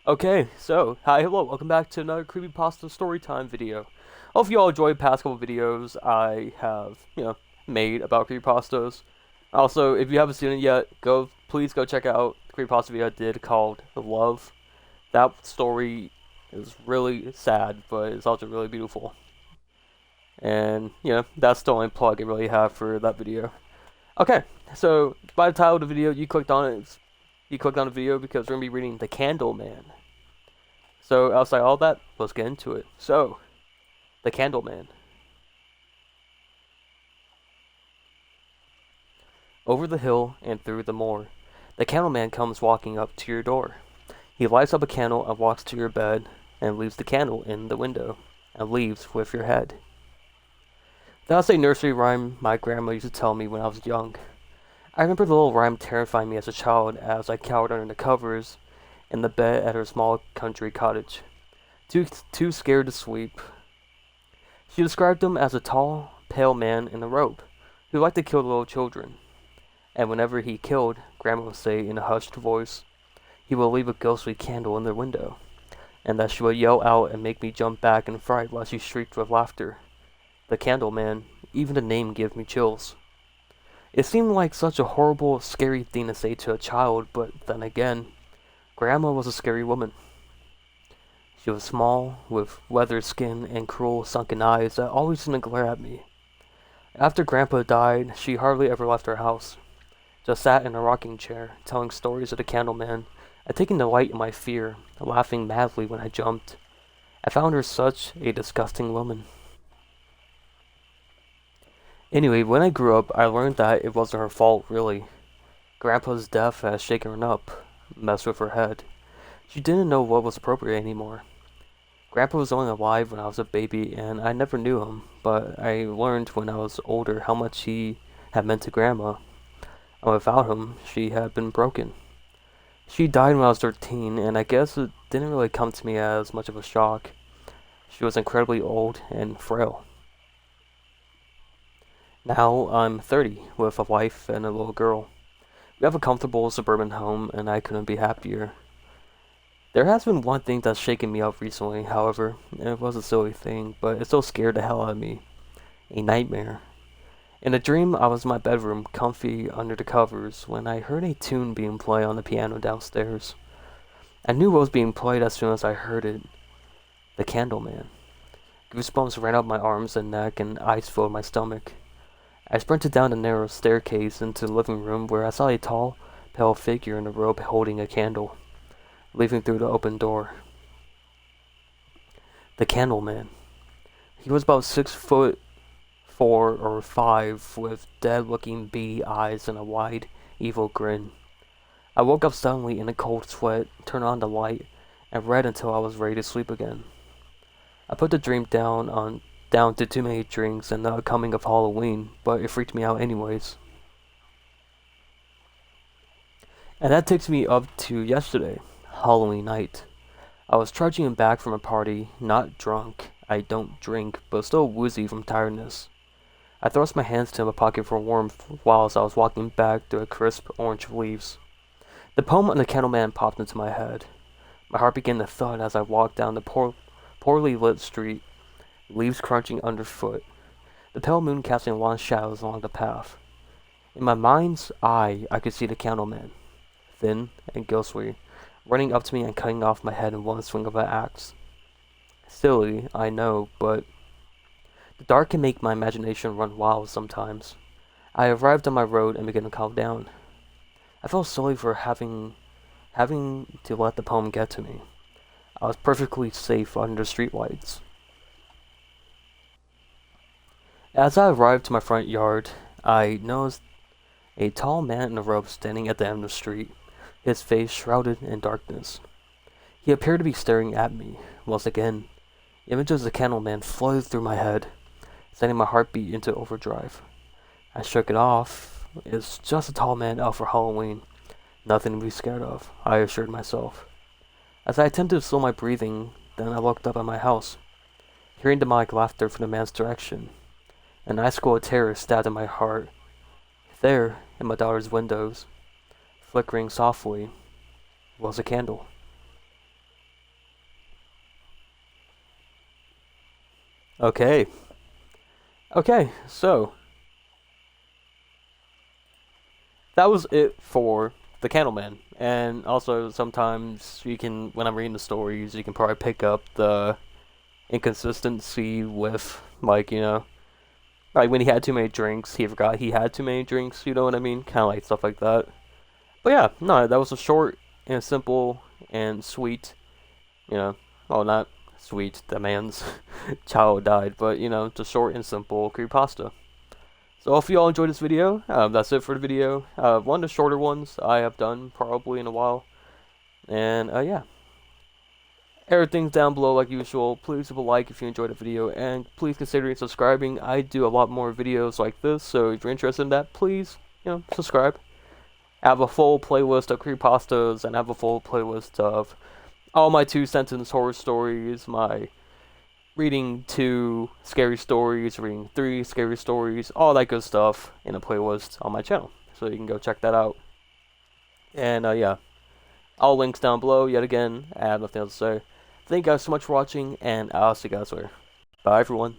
Okay, so, hi, hello, welcome back to another Creepypasta Storytime video. Hope you all enjoyed past couple videos I have, made about creepypastas. Also, if you haven't seen it yet, please go check out the creepypasta video I did called Love. That story is really sad, but it's also really beautiful. And, that's the only plug I really have for that video. Okay, so, by the title of the video, you clicked on it, you clicked on the video because we're going to be reading The Candle Man. So, outside all that, let's get into it. So, the Candleman. Over the hill and through the moor, the Candleman comes walking up to your door. He lights up a candle and walks to your bed and leaves the candle in the window and leaves with your head. That's a nursery rhyme my grandma used to tell me when I was young. I remember the little rhyme terrifying me as a child as I cowered under the covers in the bed at her small country cottage. Too scared to sleep. She described him as a tall, pale man in a robe who liked to kill little children. And whenever he killed, Grandma would say in a hushed voice, he would leave a ghostly candle in the window, and that she would yell out and make me jump back in fright while she shrieked with laughter. The Candle Man, even the name gave me chills. It seemed like such a horrible, scary thing to say to a child, but then again, Grandma was a scary woman. She was small, with weathered skin and cruel, sunken eyes that always seemed to glare at me. After Grandpa died, she hardly ever left her house. Just sat in a rocking chair, telling stories of the Candleman, and taking delight in my fear, laughing madly when I jumped. I found her such a disgusting woman. Anyway, when I grew up, I learned that it wasn't her fault, really. Grandpa's death had shaken her up, messed with her head. She didn't know what was appropriate anymore. Grandpa was only alive when I was a baby, and I never knew him, but I learned when I was older how much he had meant to Grandma. And without him, she had been broken. She died when I was 13, and I guess it didn't really come to me as much of a shock. She was incredibly old and frail. Now I'm 30, with a wife and a little girl. We have a comfortable suburban home, and I couldn't be happier. There has been one thing that's shaken me up recently, however. It was a silly thing, but it still scared the hell out of me. A nightmare. In a dream, I was in my bedroom, comfy under the covers, when I heard a tune being played on the piano downstairs. I knew what was being played as soon as I heard it. The Candleman. Goosebumps ran up my arms and neck, and ice filled my stomach. I sprinted down the narrow staircase into the living room where I saw a tall, pale figure in a robe holding a candle, leaving through the open door. The Candleman. He was about 6'4" or 5", with dead-looking beady eyes and a wide, evil grin. I woke up suddenly in a cold sweat, turned on the light, and read until I was ready to sleep again. I put the dream down to too many drinks and the coming of Halloween, but it freaked me out anyways. And that takes me up to yesterday, Halloween night. I was trudging back from a party, not drunk. I don't drink, but still woozy from tiredness. I thrust my hands into my pocket for warmth whilst I was walking back through the crisp orange leaves. The poem on the Candleman popped into my head. My heart began to thud as I walked down the poorly lit street, leaves crunching underfoot, the pale moon casting long shadows along the path. In my mind's eye, I could see the Candleman, thin and ghostly, running up to me and cutting off my head in one swing of an axe. Silly, I know, but the dark can make my imagination run wild sometimes. I arrived on my road and began to calm down. I felt sorry for having to let the poem get to me. I was perfectly safe under streetlights. As I arrived to my front yard, I noticed a tall man in a robe standing at the end of the street, his face shrouded in darkness. He appeared to be staring at me. Once again, images of the Candleman flooded through my head, sending my heartbeat into overdrive. I shook it off. It's just a tall man out for Halloween. Nothing to be scared of, I assured myself. As I attempted to slow my breathing, then I looked up at my house, hearing demonic laughter from the man's direction. An icicle of terror stabbed at my heart. There, in my daughter's windows, flickering softly, was a candle. Okay. Okay, so that was it for the Candleman. And also sometimes you can, when I'm reading the stories, you can probably pick up the inconsistency with, like, like when he had too many drinks, he forgot he had too many drinks, you know what I mean? Kind of like stuff like that. But yeah, no, that was a short and simple and sweet, you know, well, not sweet, the man's child died, but, just short and simple creepypasta. So if you all enjoyed this video, that's it for the video. One of the shorter ones I have done probably in a while. And yeah, everything's down below like usual. Please leave a like if you enjoyed the video, and please consider subscribing. I do a lot more videos like this, so if you're interested in that, please, subscribe. I have a full playlist of creepypastas, and I have a full playlist of all my 2-sentence horror stories, my reading 2 scary stories, reading 3 scary stories, all that good stuff in a playlist on my channel. So you can go check that out. And yeah, all links down below. Yet again, I have nothing else to say. Thank you guys so much for watching, and I'll see you guys later. Bye, everyone.